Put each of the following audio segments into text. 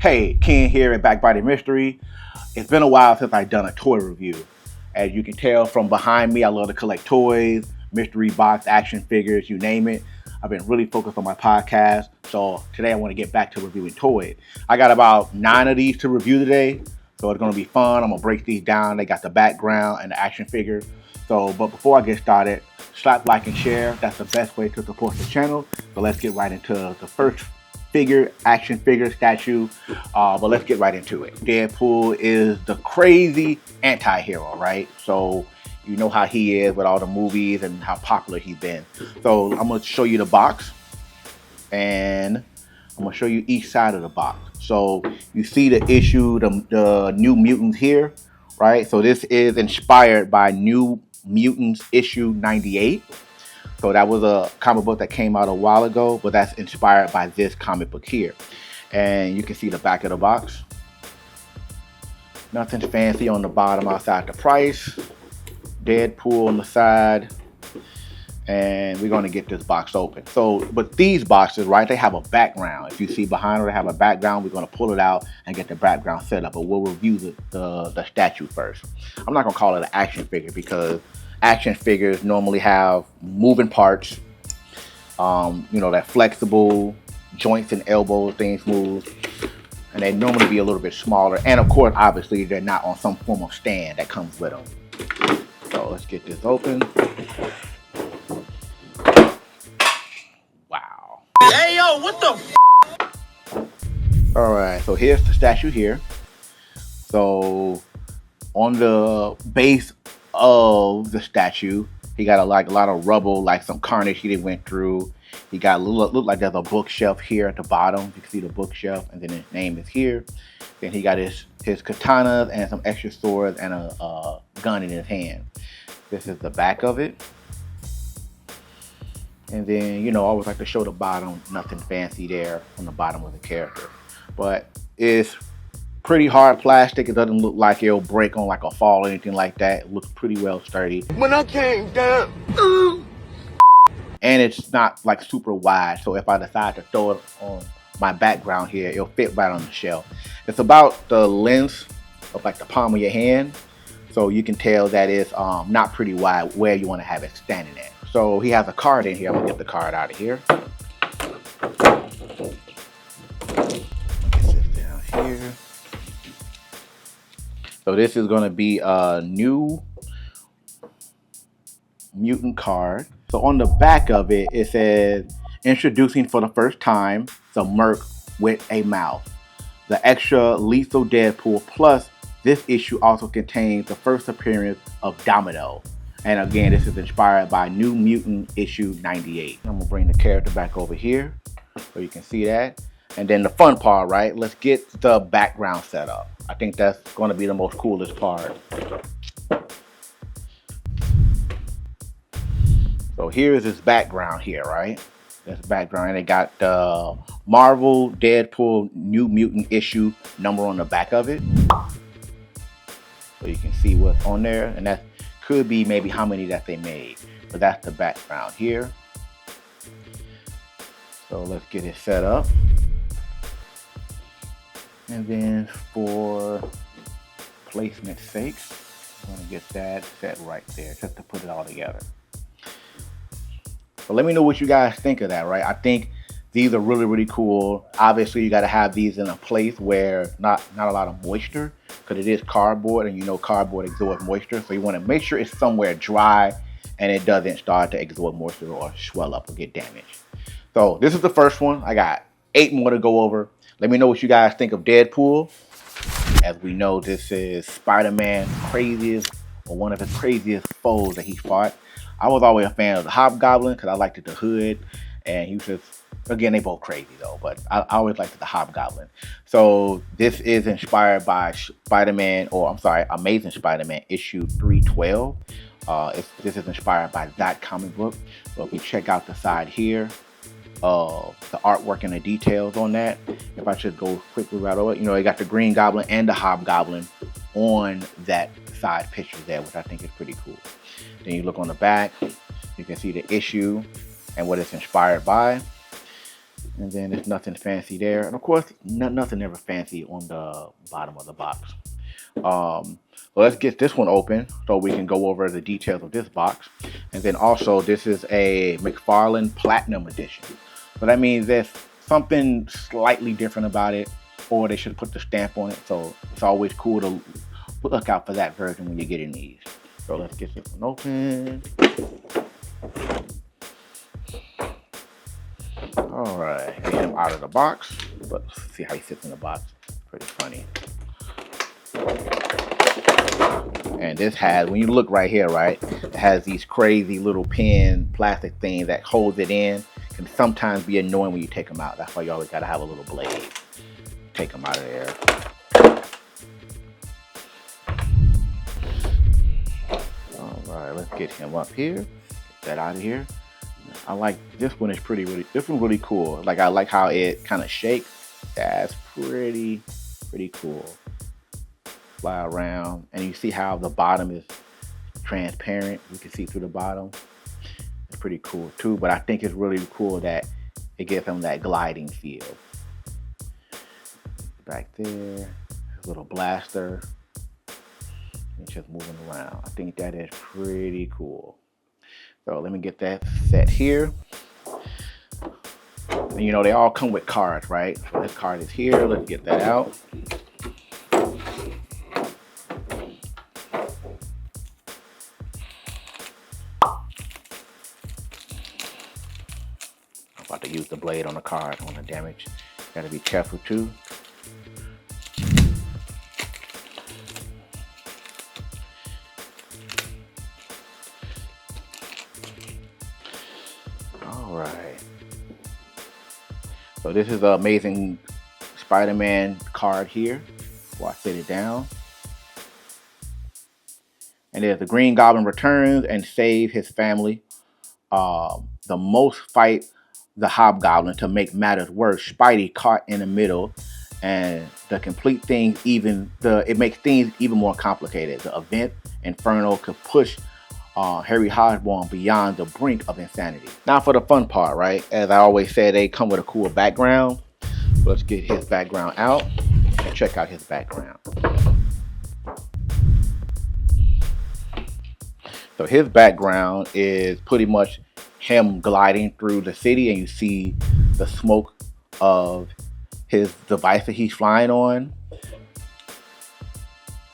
Hey, Ken here at Backbit Mystery. It's been a while since I've done a toy review. As you can tell from behind me, I love to collect toys, mystery box, action figures, you name it. I've been really focused on my podcast, so today I want to get back to reviewing toys. I got about 9 of these to review today, so it's going to be fun. I'm going to break these down. They got the background and the action figure. But before I get started, slap like and share. That's the best way to support the channel. So let's get right into the first action figure statue, but let's get right into it. Deadpool is the crazy anti-hero, right? So you know how he is with all the movies and how popular he's been. So I'm going to show you the box, and I'm going to show you each side of the box. So you see the issue, the New Mutants here, right? So this is inspired by New Mutants issue 98. So that was a comic book that came out a while ago, but that's inspired by this comic book here. And you can see the back of the box. Nothing fancy on the bottom outside the price. Deadpool on the side. And we're going to get this box open. So, but these boxes, right, they have a background. If you see behind it, they have a background. We're going to pull it out and get the background set up. But we'll review the statue first. I'm not going to call it an action figure because action figures normally have moving parts, that flexible joints and elbows, things move, and they normally be a little bit smaller. And of course, obviously, they're not on some form of stand that comes with them. So let's get this open. Wow. Hey, yo, what the All right, so here's the statue here. So on the base of the statue, he got a lot of rubble, like some carnage he went through. He got look like there's a bookshelf here at the bottom. You can see the bookshelf, and then his name is here. Then he got his katanas and some extra swords and a gun in his hand. This is the back of it. And then, I always like to show the bottom. Nothing fancy there on the bottom of the character, but it's pretty hard plastic. It doesn't look like it'll break on like a fall or anything like that. It looks pretty well sturdy. When I came down, and it's not like super wide, so if I decide to throw it on my background here, it'll fit right on the shelf. It's about the length of like the palm of your hand, so you can tell that it's not pretty wide where you want to have it standing at. So he has a card in here. I'm gonna get the card out of here. Get this down here. So this is going to be a New Mutant card. So on the back of it, it says, introducing for the first time, the Merc with a mouth. The extra lethal Deadpool, plus this issue also contains the first appearance of Domino. And again, this is inspired by New Mutant issue 98. I'm going to bring the character back over here so you can see that. And then the fun part, right? Let's get the background set up. I think that's going to be the most coolest part. So here is his background here, right? This background, and they got the Marvel Deadpool New Mutant issue number on the back of it. So you can see what's on there, and that could be maybe how many that they made. But that's the background here. So let's get it set up. And then for placement's sake, I'm gonna get that set right there just to put it all together. So let me know what you guys think of that, right? I think these are really, really cool. Obviously, you gotta have these in a place where not a lot of moisture, because it is cardboard, and cardboard absorbs moisture. So you wanna make sure it's somewhere dry and it doesn't start to absorb moisture or swell up or get damaged. So this is the first one. I got 8 more to go over. Let me know what you guys think of Deadpool. As we know, this is Spider-Man's craziest, or one of his craziest foes that he fought. I was always a fan of the Hobgoblin because I liked the hood, and he was just, again, they both crazy though, but I always liked the Hobgoblin. So this is inspired by Amazing Spider-Man issue 312. This is inspired by that comic book. So if you check out the side here, the artwork and the details on that. If I should go quickly right over it, you got the Green Goblin and the Hobgoblin on that side picture there, which I think is pretty cool. Then you look on the back, you can see the issue and what it's inspired by. And then there's nothing fancy there. And of course, nothing ever fancy on the bottom of the box. So let's get this one open so we can go over the details of this box. And then also, this is a McFarlane Platinum Edition. So that means there's something slightly different about it, or they should put the stamp on it. So it's always cool to look out for that version when you're getting these. So let's get this one open. All right, get him out of the box. Let's see how he sits in the box. Pretty funny. And this has, when you look right here, right, it has these crazy little pin plastic things that holds it in. Can sometimes be annoying when you take them out. That's why you always gotta have a little blade. Take them out of there. All right, let's get him up here. Get that out of here. I like this one. Is this one's really cool. Like, I like how it kind of shakes. That's pretty cool. Fly around, and you see how the bottom is transparent. You can see through the bottom. It's pretty cool too. But I think it's really cool that it gives them that gliding feel. Back there, little blaster. It's just moving around. I think that is pretty cool. So let me get that set here. And you know, they all come with cards, right? So this card is here. Let's get that out. I'm about to use the blade on the card. I don't want to damage. Gotta be careful too. All right. So this is the Amazing Spider-Man card here. Before I set it down. And there's the Green Goblin returns and saves his family. The most fight the Hobgoblin. To make matters worse, Spidey caught in the middle, and the complete thing it makes things even more complicated. The event Inferno could push Harry Osborn beyond the brink of insanity. Now for the fun part, right? As I always say, they come with a cool background. Let's get his background out and check out his background. So his background is pretty much him gliding through the city, and you see the smoke of his device that he's flying on.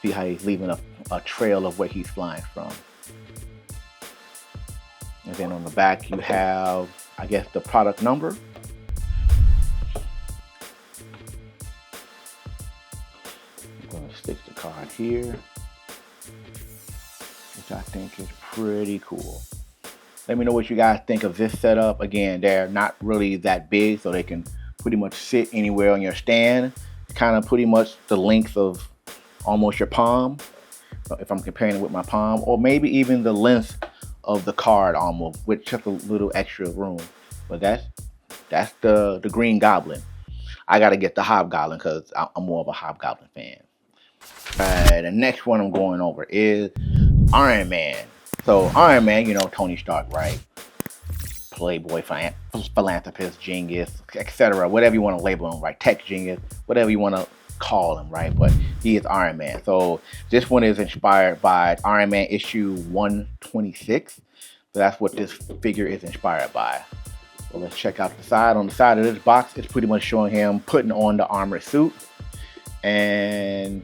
See how he's leaving a trail of where he's flying from. And then on the back you have, I guess, the product number. I'm going to stick the card here, which I think is pretty cool. Let me know what you guys think of this setup. Again, they're not really that big, so they can pretty much sit anywhere on your stand. It's kind of pretty much the length of almost your palm, if I'm comparing it with my palm, or maybe even the length of the card almost, with just a little extra room. But that's the Green Goblin. I gotta get the Hobgoblin because I'm more of a Hobgoblin fan. Alright, the next one I'm going over is Iron Man. So Iron Man, you know, Tony Stark, right? Playboy, philanthropist, genius, etc. Whatever you want to label him, right? Tech genius, whatever you want to call him, right? But he is Iron Man. So this one is inspired by Iron Man issue 126. So that's what this figure is inspired by. So let's check out the side. On the side of this box, it's pretty much showing him putting on the armored suit. And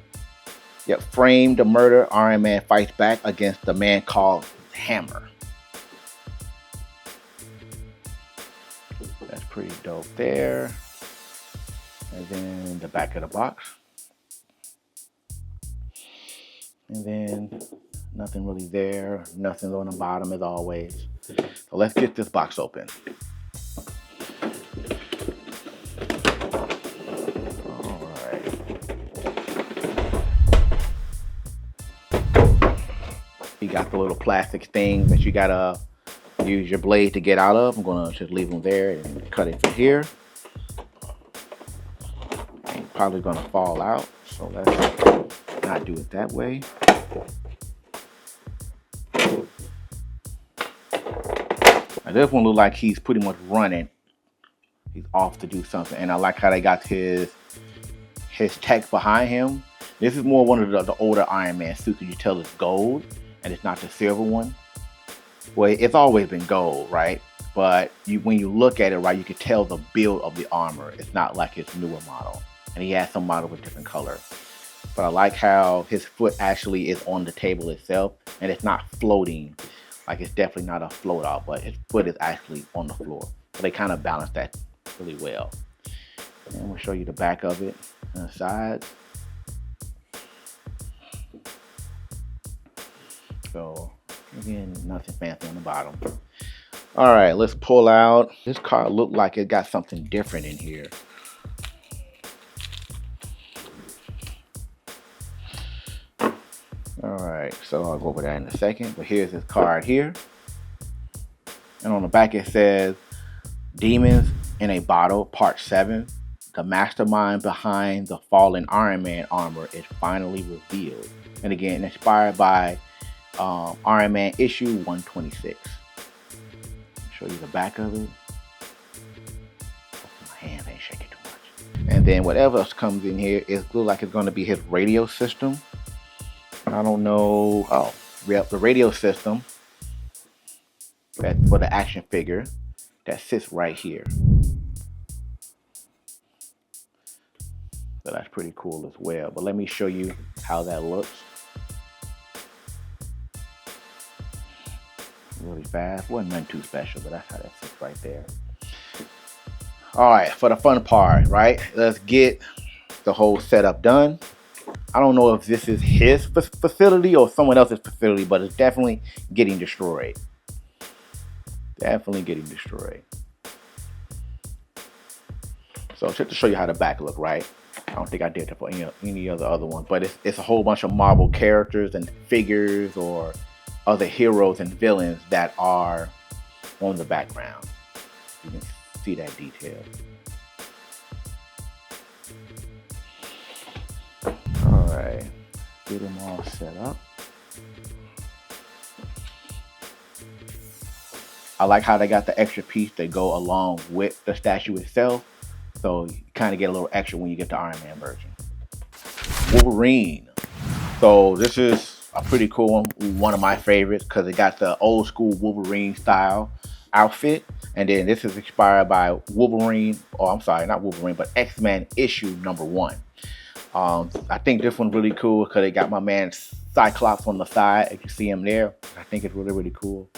yep, framed the murder, Iron Man fights back against the man called Hammer. That's pretty dope there. And then the back of the box. And then nothing really there. Nothing on the bottom as always. So let's get this box open. All right. You got the little plastic thing that you gotta use your blade to get out of. I'm gonna just leave them there and cut it from here. And probably gonna fall out, so let's not do it that way. Now this one looks like he's pretty much running. He's off to do something. And I like how they got his tech behind him. This is more one of the older Iron Man suits. You tell it's gold and it's not the silver one. Well, it's always been gold, right? But when you look at it, right, you can tell the build of the armor. It's not like his newer model. And he has some models with different color. But I like how his foot actually is on the table itself. And it's not floating. Like, it's definitely not a float out, but his foot is actually on the floor. So they kind of balance that really well. And we'll show you the back of it and the sides. So again, nothing fancy on the bottom. All right, let's pull out. This card looked like it got something different in here. All right, so I'll go over that in a second. But here's this card here. And on the back it says, Demons in a Bottle, Part 7. The mastermind behind the fallen Iron Man armor is finally revealed. And again, inspired by Iron Man issue 126. Show you the back of it. My hands ain't shaking too much. And then whatever else comes in here, it looks like it's going to be his radio system. I don't know. Oh, yep, the radio system. That's for the action figure that sits right here. So that's pretty cool as well. But let me show you how that looks. Really fast. Wasn't nothing too special, but that's how that sits right there. All right, for the fun part, right? Let's get the whole setup done. I don't know if this is his facility or someone else's facility, but it's definitely getting destroyed. Definitely getting destroyed. So just to show you how the back look, right? I don't think I did that for any other one, but it's a whole bunch of Marvel characters and figures or other heroes and villains that are on the background. You can see that detail. All right, get them all set up. I like how they got the extra piece that go along with the statue itself. So you kind of get a little extra when you get the Iron Man version. Wolverine. So this is a pretty cool one of my favorites because it got the old school Wolverine style outfit. And then this is inspired by Wolverine, oh I'm sorry, not Wolverine, but X-Men issue #1. I think this one's really cool because it got my man Cyclops on the side. If you see him there, I think it's really, really cool.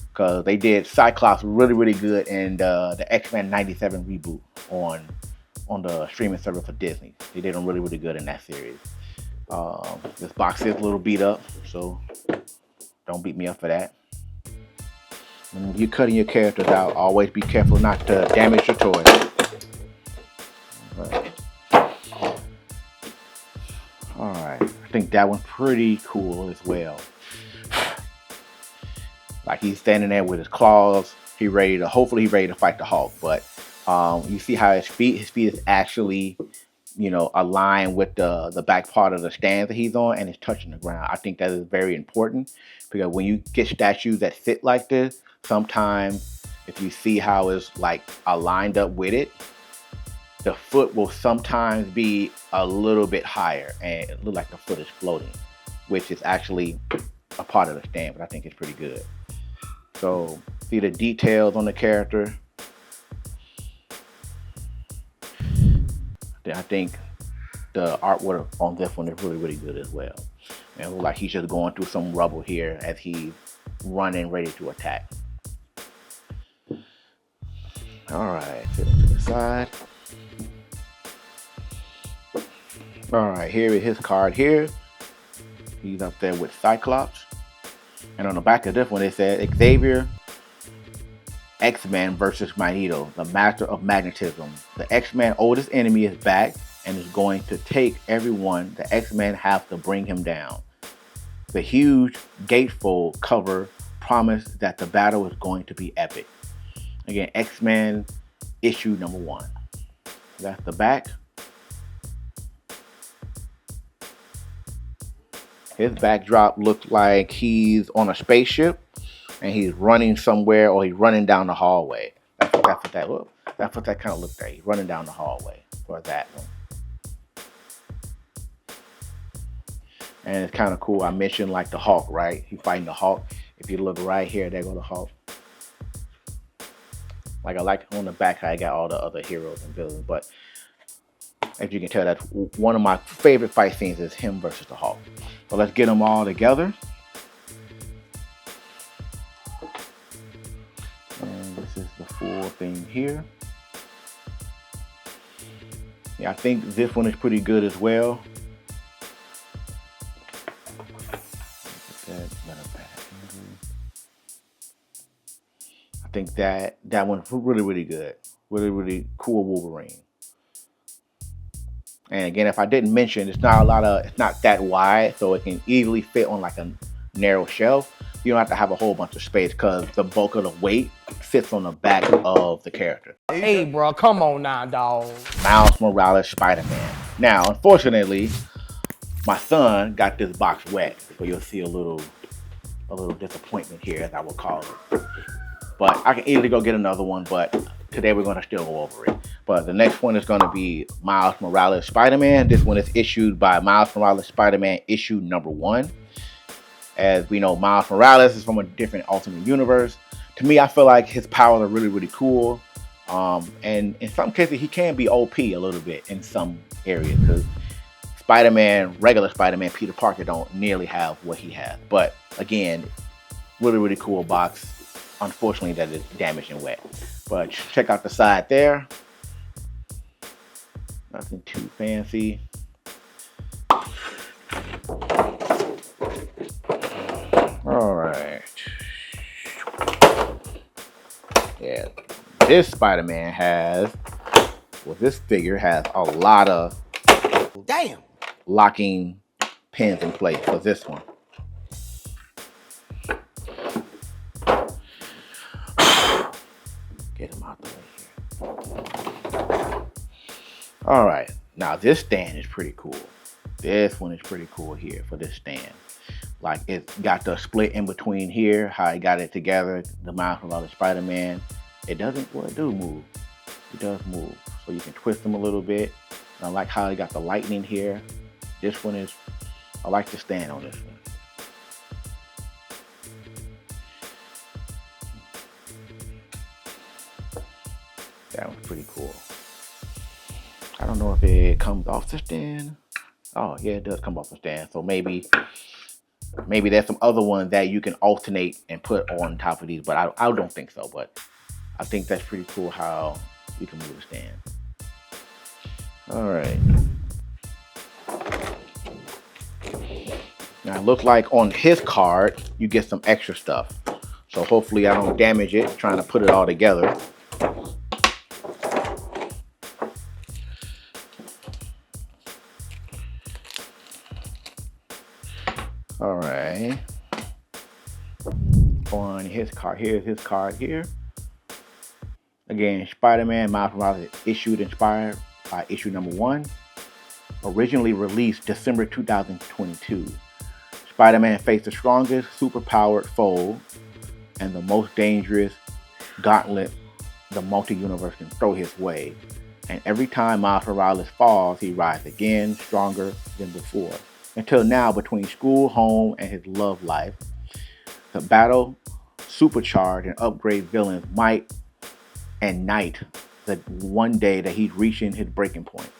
Because they did Cyclops really good in the X-Men 97 reboot on the streaming service for Disney. They did them really good in that series. This box is a little beat up, so don't beat me up for that. And if you're cutting your characters out, always be careful not to damage your toys. Alright, I think that one's pretty cool as well. Like he's standing there with his claws. Hopefully he's ready to fight the Hulk. But you see how his feet is actually, aligned with the back part of the stand that he's on, and it's touching the ground. I think that is very important because when you get statues that sit like this, sometimes if you see how it's like aligned up with it, the foot will sometimes be a little bit higher and it look like the foot is floating, which is actually a part of the stand, but I think it's pretty good. So see the details on the character. I think the artwork on this one is really good as well. And it looks like he's just going through some rubble here as he's running ready to attack. All right, sit it to the side. All right, here is his card here. He's up there with Cyclops. And on the back of this one, it said Xavier, X-Men versus Magneto, the master of magnetism. The X-Men oldest enemy is back and is going to take everyone. The X-Men have to bring him down. The huge gatefold cover promised that the battle is going to be epic. Again, X-Men issue #1. That's the back. His backdrop looked like he's on a spaceship and he's running somewhere or he's running down the hallway. That's what that looks. That's what that kind of looked like. He's running down the hallway for that one. And it's kind of cool. I mentioned like the Hulk, right? He's fighting the Hulk. If you look right here, there go the Hulk. Like I like on the back how I got all the other heroes and villains, but as you can tell, that's one of my favorite fight scenes is him versus the Hulk. So let's get them all together. And this is the full thing here. Yeah, I think this one is pretty good as well. I think that one's really good. Really cool Wolverine. And again, if I didn't mention, it's not that wide, so it can easily fit on like a narrow shelf. You don't have to have a whole bunch of space because the bulk of the weight sits on the back of the character. Hey, bro, come on now, dog. Miles Morales Spider-Man. Now, unfortunately, my son got this box wet, so you'll see a little disappointment here, as I will call it. But I can easily go get another one, but today we're going to still go over it. But the next one is going to be Miles Morales Spider-Man. This one is issued by Miles Morales Spider-Man issue number 1. As we know, Miles Morales is from a different alternate universe. To me, I feel like his powers are really cool. And in some cases, he can be OP a little bit in some areas. Because regular Spider-Man, Peter Parker, don't nearly have what he has. But again, really cool box. Unfortunately, that is damaged and wet. But check out the side there. Nothing too fancy. All right. Yeah, this Spider-Man this figure has a lot of locking pins in place for this one. Get him out the way here. All right, now this stand is pretty cool. This one is pretty cool here for this stand. Like it's got the split in between here, how I got it together, the Miles Morales Spider-Man. It doesn't, well, it do move. It does move. So you can twist them a little bit. And I like how I got the lightning here. This one is, I like the stand on this one. That one's pretty cool. I don't know if it comes off the stand. Oh yeah, it does come off the stand. So maybe there's some other ones that you can alternate and put on top of these, but I don't think so. But I think that's pretty cool how you can move the stand. All right. Now it looks like on his card, you get some extra stuff. So hopefully I don't damage it trying to put it all together. All right. On his card, here's his card here. Again, Spider-Man Miles Morales issued inspired by issue number 1. Originally released December 2022. Spider-Man faced the strongest superpowered foe and the most dangerous gauntlet the multi-universe can throw his way. And every time Miles Morales falls, he rises again, stronger than before. Until now, between school, home, and his love life, the battle, supercharge, and upgrade villains might and night the one day that he's reaching his breaking point.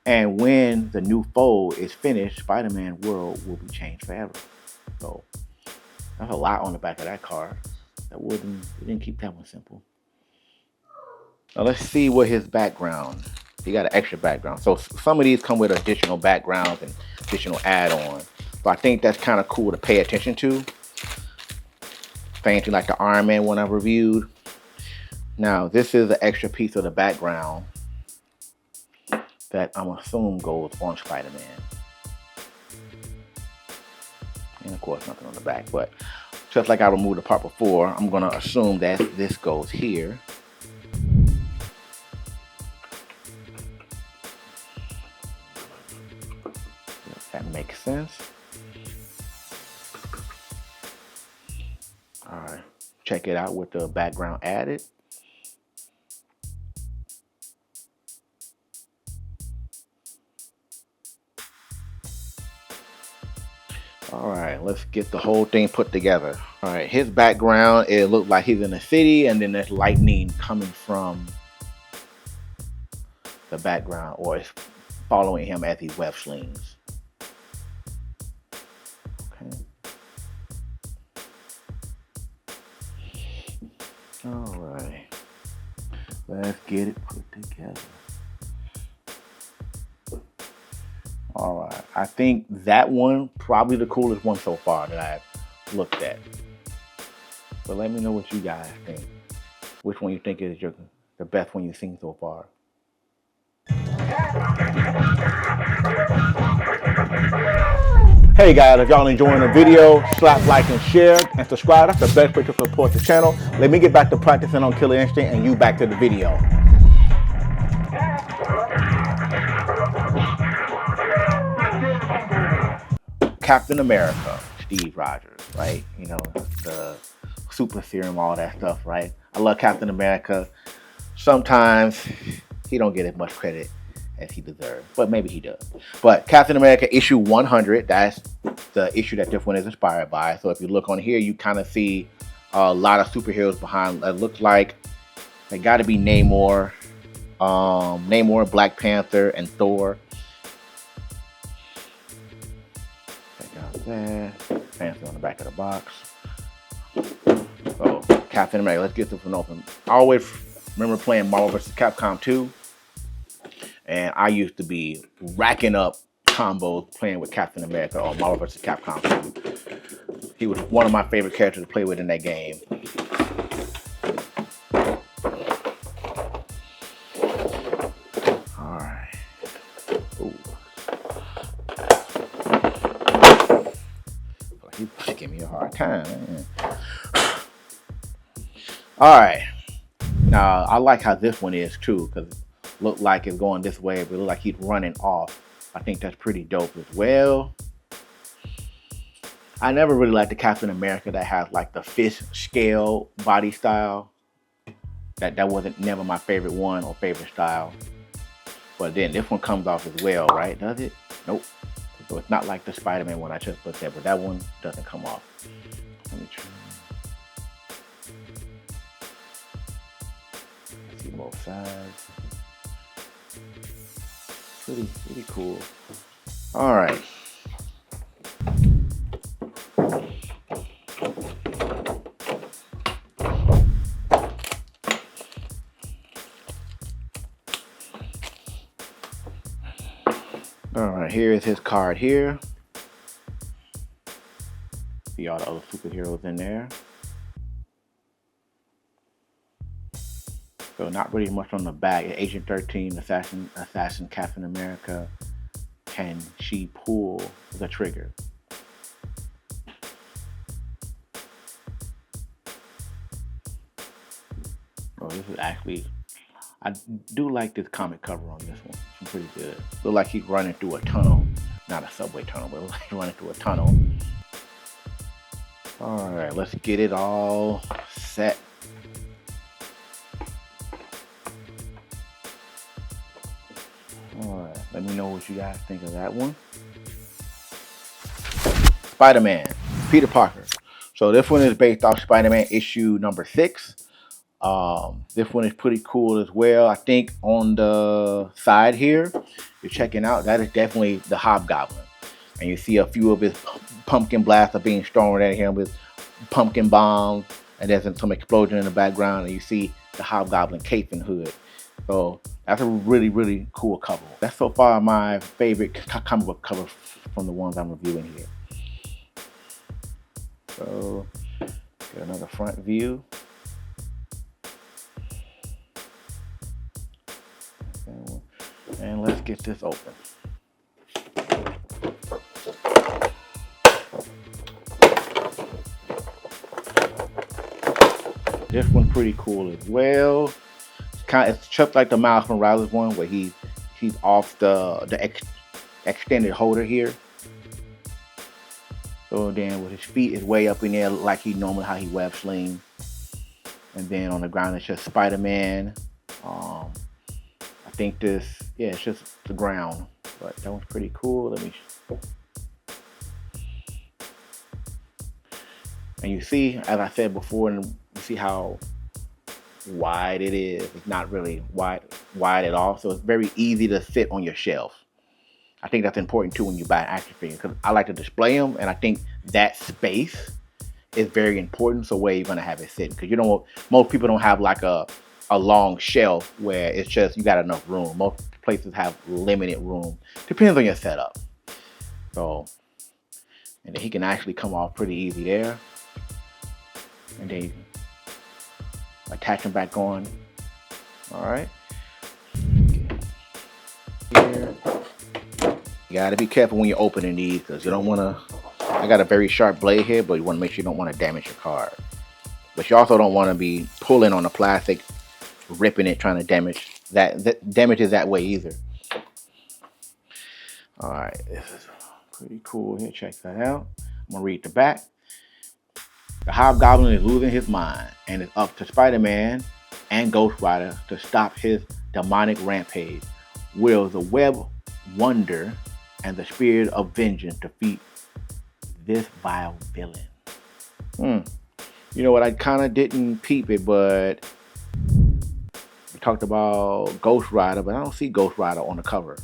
And when the new foe is finished, Spider-Man world will be changed forever. So that's a lot on the back of that card. We didn't keep that one simple. Now let's see what his background. He got an extra background. So some of these come with additional backgrounds and additional add-ons. But I think that's kind of cool to pay attention to. Same thing like the Iron Man one I reviewed. Now this is an extra piece of the background that I'm assuming goes on Spider-Man. And of course nothing on the back, but just like I removed the part before, I'm gonna assume that this goes here. That makes sense. All right, check it out with the background added. All right, let's get the whole thing put together. All right, his background, it looked like he's in a city, and then there's lightning coming from the background, or it's following him as he web slings. Okay. All right, let's get it put together. All right, I think that one probably the coolest one so far that I've looked at. But let me know what you guys think. Which one you think is the best one you've seen so far? Hey guys, if y'all enjoying the video, slap like and share and subscribe. That's the best way to support the channel. Let me get back to practicing on Killer Instinct and you back to the video. Captain America, Steve Rogers, right? You know, the super serum, all that stuff, right? I love Captain America. Sometimes he don't get as much credit as he deserves, but maybe he does. But Captain America issue 100, that's the issue that this one is inspired by. So if you look on here, you kind of see a lot of superheroes behind. It looks like they got to be Namor, Black Panther, and Thor. Check out that. Panther on the back of the box. So Captain America, let's get this one open. I always remember playing Marvel vs. Capcom 2. And I used to be racking up combos playing with Captain America on Marvel vs. Capcom 2. He was one of my favorite characters to play with in that game. All right. Ooh. He's giving me a hard time, man. All right. Now, I like how this one is too, because look like it's going this way, but it look like he's running off. I think that's pretty dope as well. I never really liked the Captain America that has like the fist scale body style. That wasn't never my favorite one or favorite style. But then this one comes off as well, right? Does it? Nope. So it's not like the Spider-Man one I just put there, but that one doesn't come off. Let me try. See both sides. Pretty cool. All right. All right, here is his card here. See all the other superheroes in there. So not really much on the back. Agent 13, Assassin Captain America. Can she pull the trigger? Oh, this is actually, I do like this comic cover on this one. It's pretty good. Look like he's running through a tunnel. Not a subway tunnel, but like running through a tunnel. All right, let's get it all set. Alright, let me know what you guys think of that one. Spider-Man, Peter Parker. So this one is based off Spider-Man issue number 6. This one is pretty cool as well. I think on the side here, you're checking out, that is definitely the Hobgoblin. And you see a few of his pumpkin blasts are being thrown at him with pumpkin bombs. And there's some explosion in the background. And you see the Hobgoblin cape and hood. So that's a really cool cover. That's so far my favorite comic book cover from the ones I'm reviewing here. So get another front view. And let's get this open. This one's pretty cool as well. It's just like the Miles Morales one, where he's off the extended holder here. So then with his feet is way up in there, like he normally how he web slings. And then on the ground it's just Spider-Man. I think this, yeah, it's just the ground, but that one's pretty cool. Let me. And you see, as I said before, and you see how wide it is. It's not really wide at all, so it's very easy to sit on your shelf. I think that's important too when you buy an action figure, because I like to display them, and I think that space is very important. So where you're gonna have it sitting, because you don't. Most people don't have like a long shelf where it's just you got enough room. Most places have limited room. Depends on your setup. So, and then he can actually come off pretty easy there, and then you can attach them back on. All right. Here. You gotta be careful when you're opening these, because you don't want to. I got a very sharp blade here, but you want to make sure you don't want to damage your card. But you also don't want to be pulling on the plastic, ripping it, trying to damage that. Damages that way either. All right, this is pretty cool here. Check that out. I'm gonna read the back. The Hobgoblin is losing his mind, and it's up to Spider-Man and Ghost Rider to stop his demonic rampage. Will the web wonder and the spirit of vengeance defeat this vile villain? You know what? I kind of didn't peep it, but we talked about Ghost Rider, but I don't see Ghost Rider on the cover.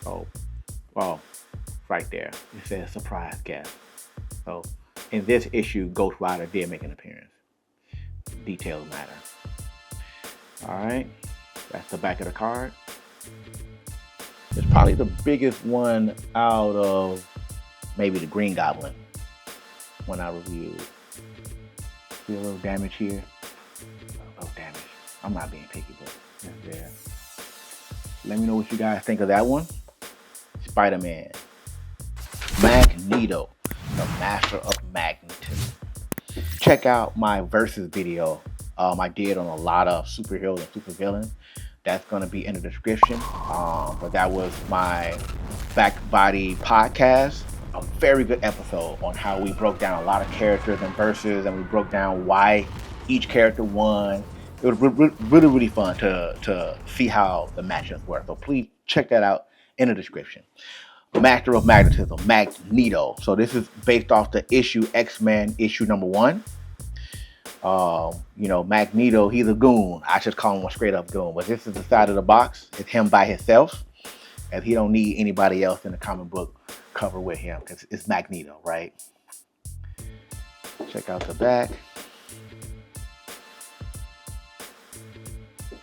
Oh, well, right there. It says surprise guest. So in this issue, Ghost Rider did make an appearance. Details matter. All right, that's the back of the card. It's probably the biggest one out of maybe the Green Goblin when I reviewed. See a little damage here. A little damage. I'm not being picky, but it's there. Let me know what you guys think of that one. Spider-Man. Magneto, the master of magnetism. Check out my versus video I did on a lot of superheroes and supervillains. That's going to be in the description. But that was my Backbody podcast. A very good episode on how we broke down a lot of characters and verses, and we broke down why each character won. It was really, really fun to see how the matchups were. So please check that out in the description. Master of Magnetism, Magneto. So this is based off the issue X-Men issue #1. You know, Magneto, he's a goon. I just call him a straight up goon. But this is the side of the box. It's him by himself, and he don't need anybody else in the comic book cover with him, because it's Magneto, right? Check out the back.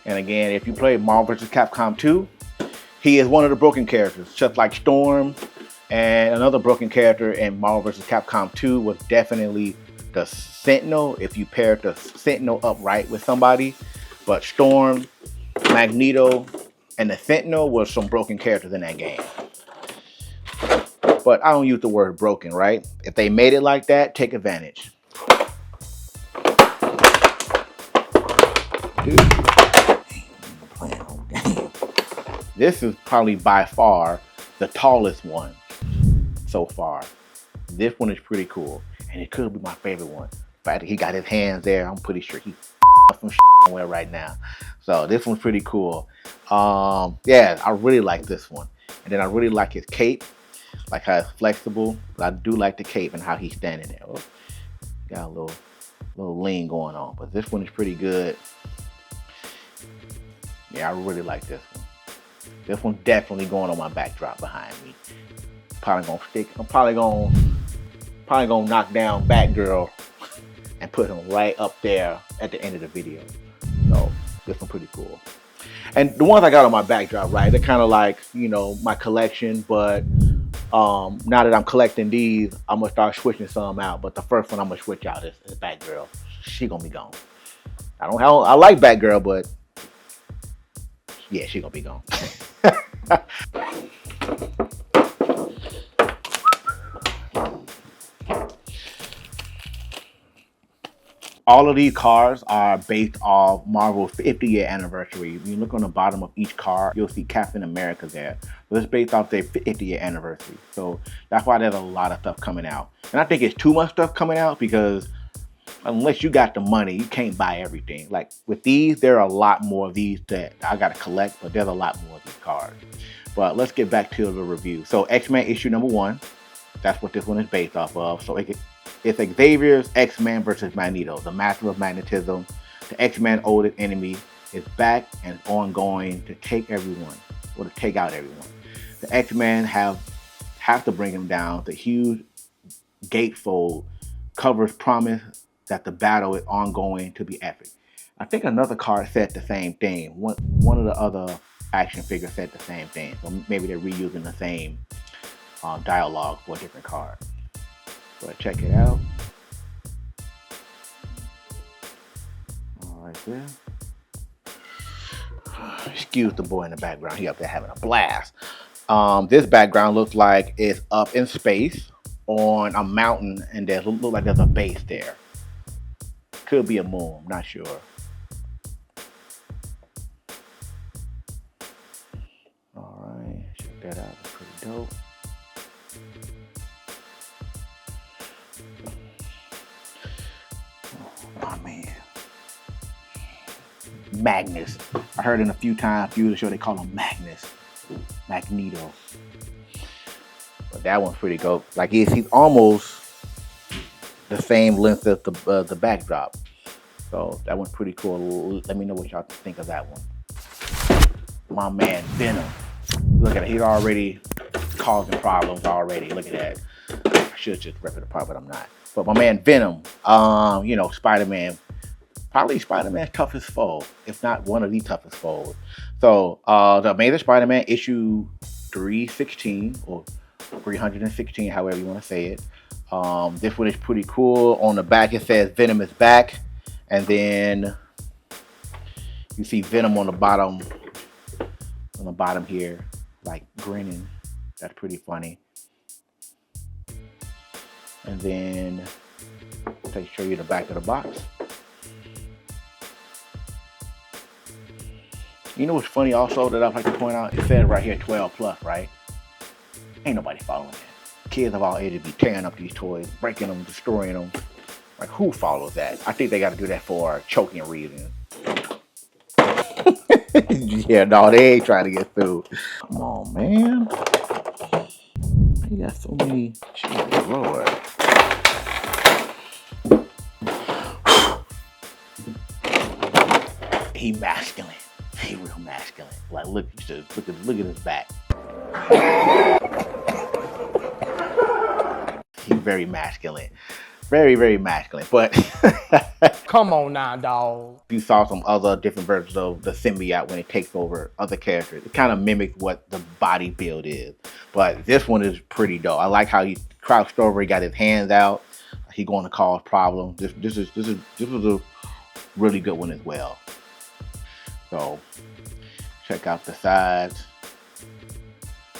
And again, if you play Marvel vs. Capcom 2, he is one of the broken characters, just like Storm. And another broken character in Marvel vs. Capcom 2 was definitely the Sentinel, if you paired the Sentinel up right with somebody. But Storm, Magneto, and the Sentinel were some broken characters in that game. But I don't use the word broken, right? If they made it like that, take advantage. Dude. This is probably by far the tallest one so far. This one is pretty cool, and it could be my favorite one. In fact, he got his hands there. I'm pretty sure he's some somewhere right now. So this one's pretty cool. Yeah, I really like this one. And then I really like his cape, like how it's flexible. But I do like the cape and how he's standing there. Oh, got a little lean going on, but this one is pretty good. Yeah, I really like this one. This one's definitely going on my backdrop behind me. Probably gonna stick. I'm probably gonna knock down Batgirl and put him right up there at the end of the video. So this one's pretty cool. And the ones I got on my backdrop, right? They're kind of like, you know, my collection. But now that I'm collecting these, I'm gonna start switching some out. But the first one I'm gonna switch out is Batgirl. She gonna be gone. I like Batgirl, but yeah, she gonna be gone. All of these cards are based off Marvel's 50-year anniversary. If you look on the bottom of each card, you'll see Captain America there. So it's based off their 50-year anniversary. So that's why there's a lot of stuff coming out. And I think it's too much stuff coming out, because unless you got the money, you can't buy everything. Like with these, there are a lot more of these that I gotta collect, but there's a lot more of these cards. But let's get back to the review. So X-Men issue #1, that's what this one is based off of. So it It's Xavier's X-Men versus Magneto, the master of magnetism. The X-Men oldest enemy is back and ongoing to take everyone, or to take out everyone. The X-Men have to bring him down. The huge gatefold covers promise that the battle is ongoing to be epic. I think another card said the same thing. One of the other action figures said the same thing. So maybe they're reusing the same dialogue for a different card. But check it out. All right there. Excuse the boy in the background. He up there having a blast. This background looks like it's up in space on a mountain, and there's look like there's a base there. Could be a moon. I'm not sure. All right, check that out. It's pretty dope. Oh man, Magnus. I heard in a few the show they call him Magnus, Magneto. But that one's pretty dope. Like he's almost the same length as the backdrop. So that one's pretty cool. Let me know what y'all think of that one. My man Venom. Look at it. He's already causing problems already. Look at that. I should just rip it apart, but I'm not. But my man Venom, you know, Spider-Man, probably Spider-Man's toughest foe, if not one of the toughest foes. So the Amazing Spider-Man issue 316 or 316, however you want to say it. This one is pretty cool. On the back it says Venom is back, and then you see Venom on the bottom here, like grinning. That's pretty funny. And then I'll show you the back of the box. You know what's funny also that I'd like to point out? It says right here 12 plus, right? Ain't nobody following that. Kids of all ages be tearing up these toys, breaking them, destroying them. Like, who follows that? I think they got to do that for choking reasons. Yeah, no, they ain't trying to get through. Come on, man. You got so many. Jeez, Lord. He masculine. He real masculine. Like, look at his back. He's very masculine. Very, very masculine. But come on now, dog. You saw some other different versions of the symbiote when it takes over other characters. It kind of mimics what the body build is. But this one is pretty dope. I like how he crouched over, he got his hands out. He going to cause problems. This was a really good one as well. So check out the sides.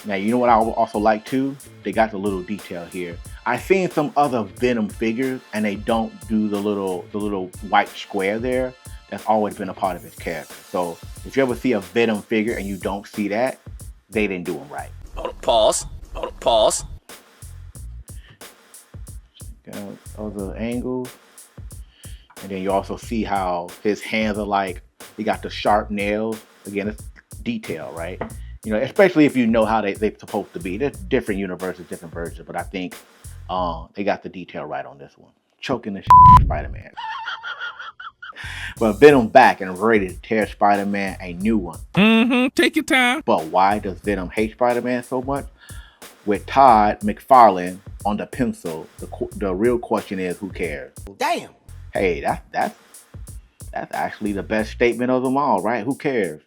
Now, you know what I also like too? They got the little detail here. I've seen some other Venom figures and they don't do the little white square there. That's always been a part of his character. So if you ever see a Venom figure and you don't see that, they didn't do him right. Pause. Check out other angles. And then you also see how his hands are like, he got the sharp nails. Again, it's detail, right? You know, especially if you know how they're supposed to be. There's different universes, different versions, but I think they got the detail right on this one. Choking the Spider-Man. But Venom back and ready to tear Spider-Man a new one. Take your time. But why does Venom hate Spider-Man so much? With Todd McFarlane on the pencil, the real question is, who cares? Damn. Hey, that's actually the best statement of them all, right? Who cares?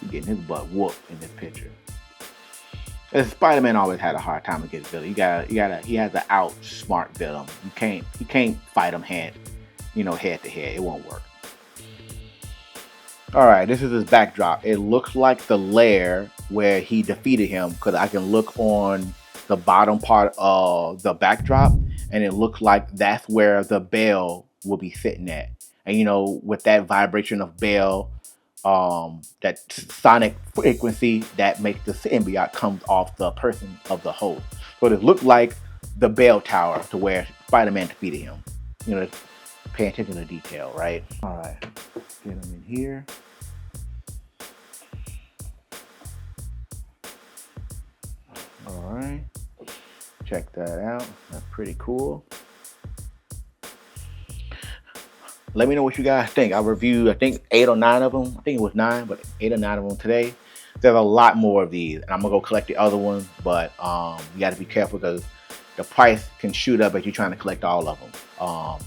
He's getting his butt whooped in this picture. Spider-Man always had a hard time against Venom. He has to outsmart Venom. He can't fight him head to head. It won't work. All right, this is his backdrop. It looks like the lair where he defeated him, because I can look on the bottom part of the backdrop, and it looks like that's where the bell will be sitting at. And you know, with that vibration of bell, that sonic frequency that makes the symbiote comes off the person of the host. So it looked like the bell tower to where Spider-Man defeated him. You know, pay attention to detail, right? All right, get him in here. All right, Check that out. That's pretty cool. Let me know what you guys think. I reviewed, I think, 8 or 9 of them. I think it was 9, but 8 or 9 of them today. There's a lot more of these, and I'm gonna go collect the other ones. But you got to be careful because the price can shoot up as you're trying to collect all of them.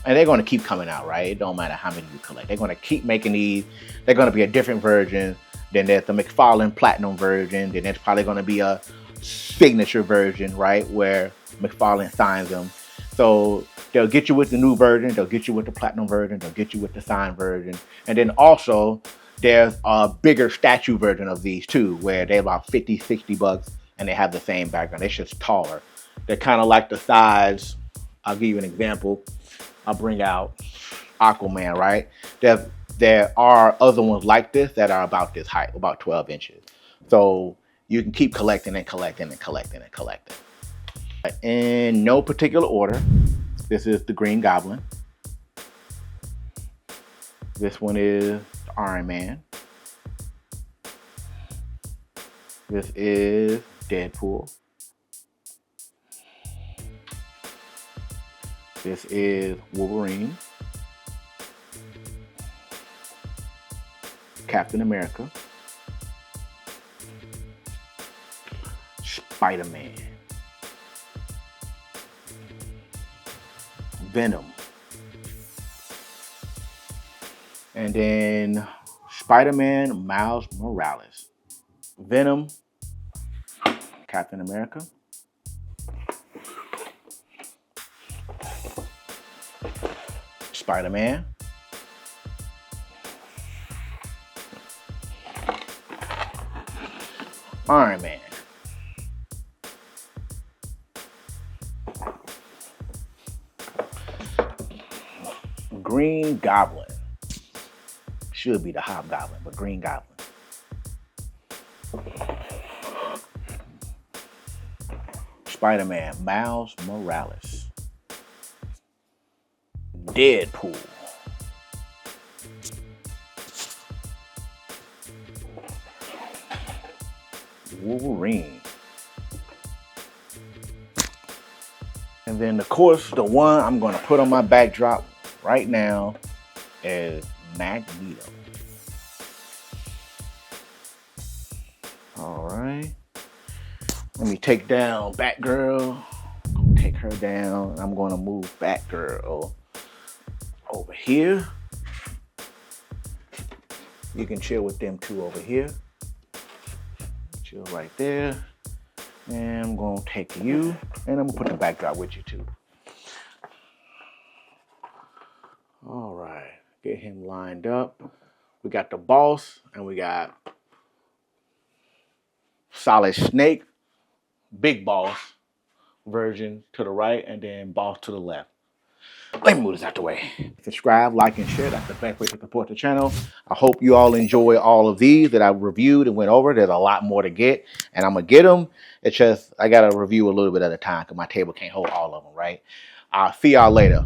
And they're gonna keep coming out, right? It don't matter how many you collect. They're gonna keep making these. They're gonna be a different version. Then there's the McFarlane Platinum version. Then there's probably gonna be a signature version, right, where McFarlane signs them. So they'll get you with the new version, they'll get you with the platinum version, they'll get you with the signed version. And then also there's a bigger statue version of these too, where they're about 50, 60 bucks and they have the same background. They're just taller. They're kind of like the size. I'll give you an example. I'll bring out Aquaman, right? There are other ones like this that are about this height, about 12 inches. So you can keep collecting and collecting and collecting and collecting. In no particular order, this is the Green Goblin. This one is Iron Man. This is Deadpool. This is Wolverine. Captain America. Spider-Man. Venom. And then Spider-Man Miles Morales. Venom. Captain America. Spider-Man. Iron Man. Green Goblin. Should be the Hobgoblin, but Green Goblin. Spider-Man Miles Morales. Deadpool. Wolverine. And then of course the one I'm gonna put on my backdrop right now is Magneto. All right. Let me take down Batgirl. Take her down. I'm gonna move Batgirl over here. You can chill with them two over here. Chill right there. And I'm gonna take you and I'm gonna put the backdrop with you too. All right, get him lined up. We got the Boss and we got Solid Snake, Big Boss version to the right and then Boss to the left. Let me move this out the way. Subscribe, like, and share. That's the best way to support the channel. I hope you all enjoy all of these that I reviewed and went over. There's a lot more to get, and I'm going to get them. It's just I got to review a little bit at a time because my table can't hold all of them, right? I'll see y'all later.